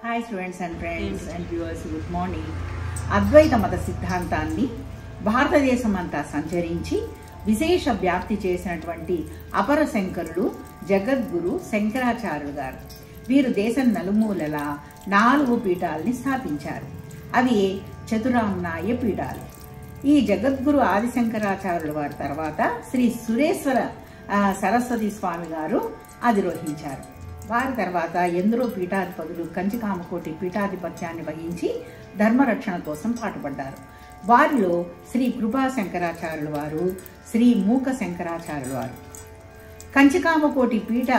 Hi students and friends and viewers, good morning. అద్వైత మత సిద్ధాంతాన్ని భారతదేశం అంతా సంచరించి విశేష వ్యాప్తి చేసినటువంటి అపర శంకరుడు జగద్గురు శంకరాచార్యులు గారు. వీరు దేశం నలుమూలల 4 పీఠాలని స్థాపించారు. అవి చతురామ్నాయ పీఠాలు. ఈ జగద్గురు ఆదిశంకరాచార్యుల వారి తర్వాత శ్రీ సురేశ్వర సరస్వతి స్వామి గారు అధిరోహించారు. వారి తర్వాత ఎందరో పీఠాధిపతులు కంచికామకోటి పీఠాధిపత్యాన్ని వహించి ధర్మరక్షణ కోసం పాటుపడ్డారు. వారిలో శ్రీ కృపా శంకరాచార్యుల వారు, శ్రీ మూక శంకరాచార్యుల వారు. కంచికామకోటి పీఠ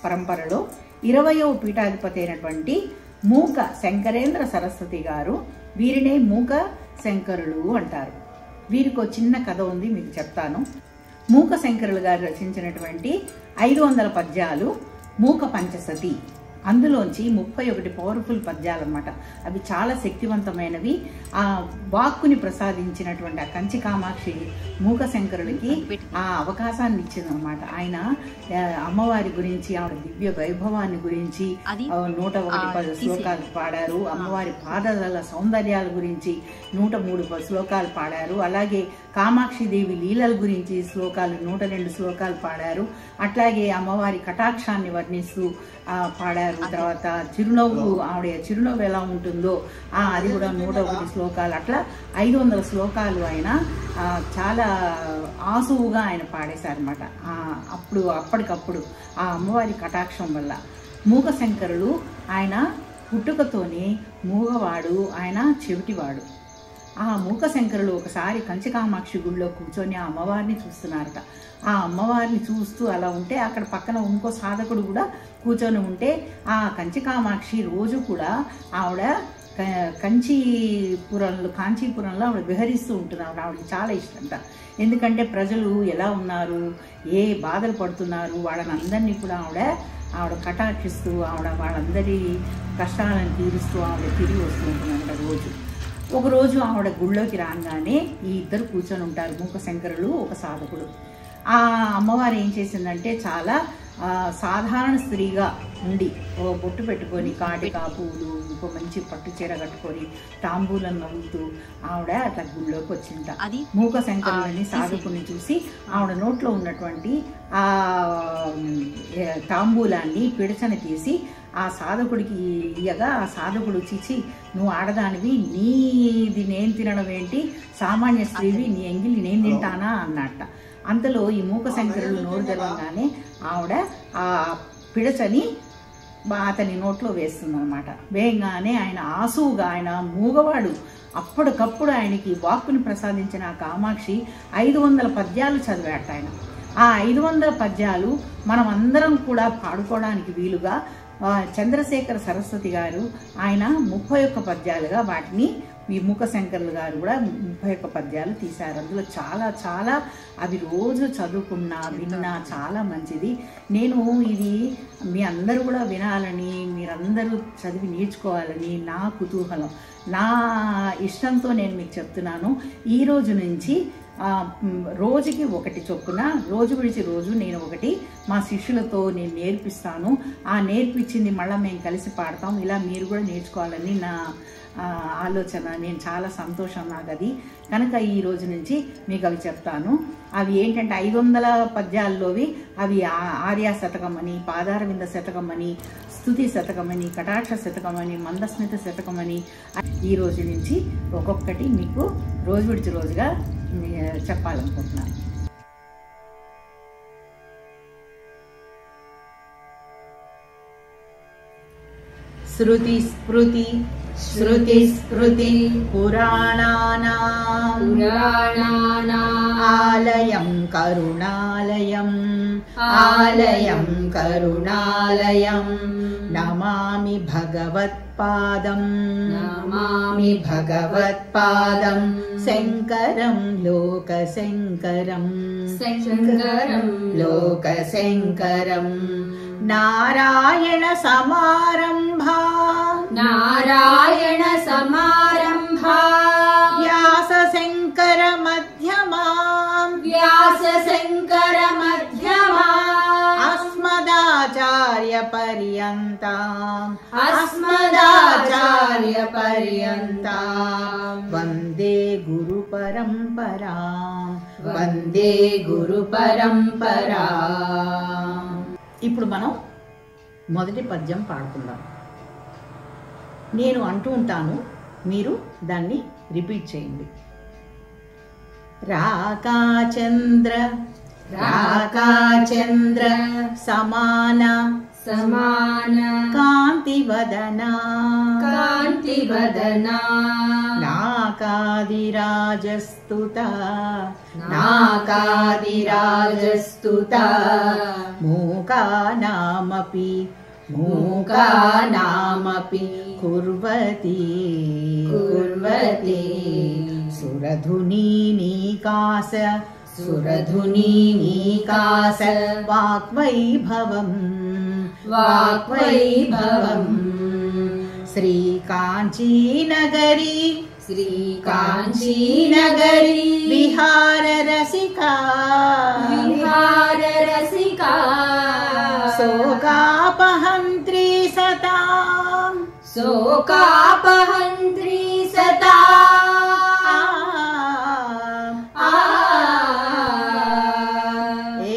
పరంపరలో 20వ పీఠాధిపతి అయినటువంటి మూక శంకరేంద్ర సరస్వతి గారు, వీరినే మూక శంకరులు అంటారు. వీరికి చిన్న కథ ఉంది, మీకు చెప్తాను. మూక శంకరులు గారు రచించినటువంటి 500 పద్యాలు మూక పంచసతి. అందులోంచి 31 పవర్ఫుల్ పద్యాలు అన్నమాట. అవి చాలా శక్తివంతమైనవి. ఆ వాక్కుని ప్రసాదించినటువంటి ఆ కంచి కామాక్షి మూక శంకరుడికి ఆ అవకాశాన్ని ఇచ్చిందనమాట. ఆయన అమ్మవారి గురించి, ఆవిడ దివ్య వైభవాన్ని గురించి 101 శ్లోకాలు పాడారు. అమ్మవారి పాదాల సౌందర్యాల గురించి 103 శ్లోకాలు పాడారు. అలాగే కామాక్షి దేవి లీలల గురించి శ్లోకాలు 102 శ్లోకాలు పాడారు. అట్లాగే అమ్మవారి కటాక్షాన్ని వర్ణిస్తూ పాడారు. తర్వాత చిరునవ్వు, ఆవిడ చిరునవ్వు ఎలా ఉంటుందో అది కూడా 101 శ్లోకాలు. అట్లా 500 శ్లోకాలు ఆయన చాలా ఆసువుగా ఆయన పాడేశారనమాట. అప్పటికప్పుడు ఆ అమ్మవారి కటాక్షం వల్ల. మూక శంకరులు ఆయన పుట్టుకతోనే మూగవాడు, ఆయన చెవిటివాడు. ఆ మూక శంకరులు ఒకసారి కంచికామాక్షి గుడిలో కూర్చొని ఆ అమ్మవారిని చూస్తున్నారట. ఆ అమ్మవారిని చూస్తూ అలా ఉంటే అక్కడ పక్కన ఇంకో సాధకుడు కూడా కూర్చొని ఉంటే ఆ కంచికామాక్షి రోజు కూడా ఆవిడ కాంచీపురంలో ఆవిడ విహరిస్తూ ఉంటుంది. ఆవిడకి చాలా ఇష్టంట. ఎందుకంటే ప్రజలు ఎలా ఉన్నారు, ఏ బాధలు పడుతున్నారు, వాళ్ళని అందరినీ కూడా ఆవిడ కటాక్షిస్తూ వాళ్ళందరి కష్టాలను తీరుస్తూ ఆవిడ తిరిగి వస్తూ ఉంటుందంట రోజు. ఒకరోజు ఆవిడ గుళ్ళోకి రాగానే ఈ ఇద్దరు కూర్చొని ఉంటారు, మూక శంకరులు ఒక సాధకుడు. ఆ అమ్మవారు ఏం చేసిందంటే చాలా సాధారణ స్త్రీగా ఉండి ఓ బొట్టు పెట్టుకొని, కాటికా పూలు, ఇంకో మంచి పట్టు చీర కట్టుకొని, తాంబూలం నవ్వుతూ ఆవిడ అట్లా గుళ్ళోకి వచ్చింట. మూక శంకరులని సాధకుని చూసి ఆవిడ నోట్లో ఉన్నటువంటి ఆ తాంబూలాన్ని పిడచని తీసి ఆ సాధకుడికి ఇయ్యగా ఆ సాధకుడు చిచి, నువ్వు ఆడదానివి, నీది నేను తినడం ఏంటి, సామాన్య స్త్రీవి, నీ ఎంగిలి నేను తింటానా అన్నట్ట. అంతలో ఈ మూక శంకరులు నోరు తెరవగానే ఆవిడ ఆ పిడచని అతని నోట్లో వేస్తుందన్నమాట. వేయంగానే ఆయన ఆసువుగా, ఆయన మూగవాడు, అప్పటికప్పుడు ఆయనకి వాక్కుని ప్రసాదించిన ఆ కామాక్షి 500 పద్యాలు చదివాట ఆయన. ఆ 500 పద్యాలు మనం అందరం కూడా పాడుకోవడానికి వీలుగా చంద్రశేఖర సరస్వతి గారు ఆయన 31 పద్యాలుగా వాటిని ఈ మూక శంకరులు గారు కూడా 31 పద్యాలు తీశారు. అందులో చాలా చాలా అవి రోజు చదువుకున్నా విన్నా చాలా మంచిది. నేను ఇది మీ అందరూ కూడా వినాలని, మీరందరూ చదివి నేర్చుకోవాలని నా కుతూహలం, నా ఇష్టంతో నేను మీకు చెప్తున్నాను. ఈ రోజు నుంచి రోజుకి 1 చొప్పున, రోజు విడిచి రోజు నేను 1 మా శిష్యులతో నేను నేర్పిస్తాను. ఆ నేర్పించింది మళ్ళీ మేము కలిసి పాడతాం. ఇలా మీరు కూడా నేర్చుకోవాలని నా ఆలోచన. నేను చాలా సంతోషం నాకు అది. కనుక ఈ రోజు నుంచి మీకు అవి చెప్తాను. అవి ఏంటంటే 500 పద్యాల్లోవి అవి ఆర్య శతకం అని, పాదారవింద శతకం అని, స్తుతి శతకం అని, కటాక్ష శతకం అని, మందస్మిత శతకం అని ఈ రోజు నుంచి ఒక్కొక్కటి మీకు రోజు విడిచి రోజుగా చెప్పాలనుకుంటున్నాను. శృతి స్మృతి శృతి స్మృతి పురాణానాం ఆలయం కరుణాలయం ఆలయం కరుణాలయం నమామి భగవత్పాదం నమామి భగవత్పాదం శంకరం లోకశంకరం శంకరం లోకశంకరం నారాయణ సమారంభా నారాయణ సమారంభా వ్యాస శంకర మధ్యమా వ్యాస శంకర మధ్యమా అస్మదాచార్య పర్యంతం अस्मदाचार्य आचार्यपर्यन्तां वन्दे गुरुपरम्परां वन्दे गुरुपरम्परां। ఇప్పుడు మనం మొదటి పద్యం పాడుకుందాం. నేను అంటూ ఉంటాను, మీరు దాన్ని రిపీట్ చేయండి. రాకాచంద్ర రాకాచంద్ర సమాన సమాన కాంతివదనా కాంతివదనా నాకాదిరాజస్తుత నాకాదిరాజస్తుత మూకానామపి మూకానామపి కుర్వతి కుర్వతి సురధుని నీకాస సురధుని నీకాస వాగ్వైభవం వాగ్వైభవం శ్రీకాంచీనగరీ శ్రీకాంచీనగరీ విహారరసికా విహారరసికా శోకాపహంత్రీ సతాం శోకాపహంత్రీ సతా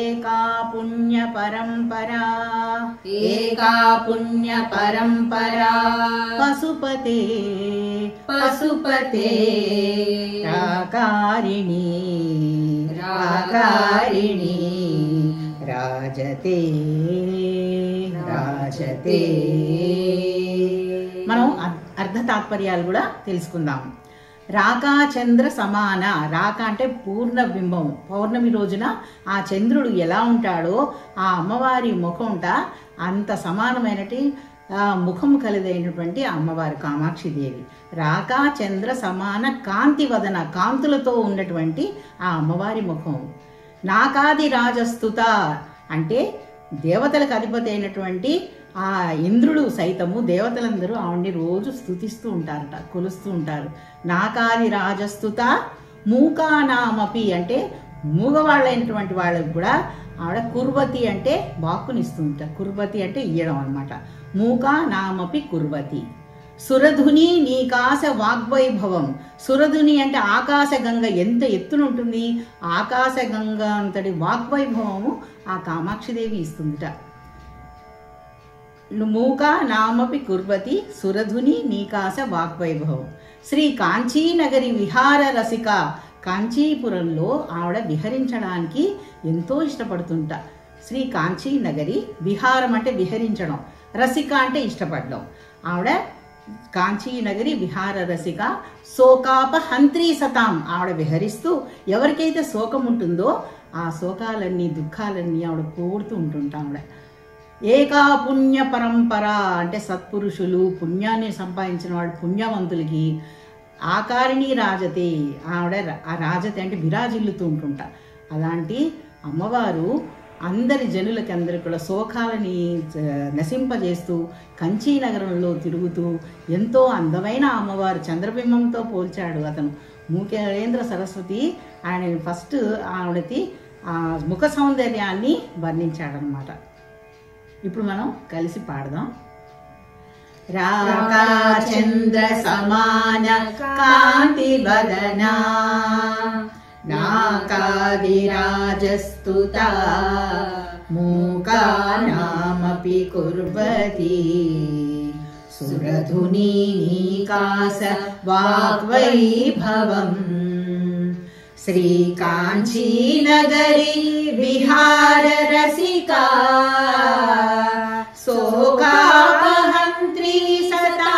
ఏకా పుణ్య పరంపరా ఏకా పుణ్య పరంపరా పశుపతే పశుపతే రాకారిణి రాకారిణి రాజతే రాజతే. మనం అర్ధ తాత్పర్యాలు కూడా తెలుసుకుందాం. రాకా చంద్ర సమాన, రాక అంటే పూర్ణ బింబం. పౌర్ణమి రోజున ఆ చంద్రుడు ఎలా ఉంటాడో ఆ అమ్మవారి ముఖంట అంత సమానమైనటి ముఖము కలిదైనటువంటి అమ్మవారు కామాక్షిదేవి. రాకా చంద్ర సమాన కాంతివదన, కాంతులతో ఉన్నటువంటి ఆ అమ్మవారి ముఖం. నాకాది రాజస్తుత అంటే దేవతలకు అధిపతి అయినటువంటి ఆ ఇంద్రుడు సైతము దేవతలందరూ ఆవిడ్ని రోజు స్తుతిస్తూ ఉంటారట, కొలుస్తూ ఉంటారు. నాకాది రాజస్తుత మూకానామపి అంటే మూగవాళ్ళైనటువంటి వాళ్ళకు కూడా ఆవిడ కుర్వతి అంటే వాక్కునిస్తూ ఉంటారు. కుర్వతి అంటే ఇయ్యడం అనమాట. మూకానామపి కుర్వతి. సురధుని నీకాస వాగ్వైభవం. సురధుని అంటే ఆకాశ గంగ ఎంత ఎత్తునుంటుంది, ఆకాశ గంగ అంతటి వాగ్వైభవము ఆ కామాక్షిదేవి ఇస్తుందిట. మూకా నామపి కుర్వతి సురధుని నీకాస వాగ్వైభవం. శ్రీ కాంచీనగరి విహార రసిక, కాంచీపురంలో ఆవిడ విహరించడానికి ఎంతో ఇష్టపడుతుంట. శ్రీ కాంచీనగరి విహారం అంటే విహరించడం, రసిక అంటే ఇష్టపడడం. ఆవిడ కాంచీనగరి విహార రసిక శోకాపహంత్రీ సతాం, ఆవిడ విహరిస్తూ ఎవరికైతే శోకం ఉంటుందో ఆ శోకాలన్నీ దుఃఖాలన్నీ ఆవిడ పోగొడుతూ ఉంటుంటా. ఆవిడ ఏకా పుణ్య పరంపర అంటే సత్పురుషులు పుణ్యాన్ని సంపాదించిన వాడు పుణ్యవంతులకి ఆకారిణి రాజతే, ఆవిడ ఆ రాజతే అంటే విరాజిల్లుతూ ఉంటుంటా. అలాంటి అమ్మవారు అందరి జనులకి అందరికి కూడా శోకాలని నశింపజేస్తూ కంచీనగరంలో తిరుగుతూ ఎంతో అందమైన అమ్మవారు. చంద్రబింబంతో పోల్చాడు అతను మూకేంద్ర సరస్వతి. ఆయన ఫస్ట్ ఆవిడకి ఆ ముఖ సౌందర్యాన్ని వర్ణించాడనమాట. ఇప్పుడు మనం కలిసి పాడదాం. రాకా చంద్ర సమాన కాంతివదనా నాకాదిరాజస్తుత మూకానామపి కుర్వతి సురధుని నీకాస వాగ్వైభవం. శ్రీ కాంచీనగరి విహార రసికా శోకాపహంత్రీ సతా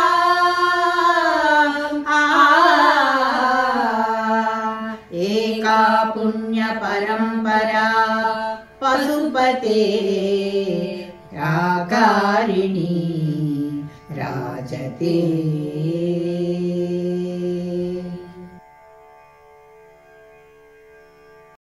ఏకా పుణ్య పరంపరా పశుపతే రాకారిణి రాజతే.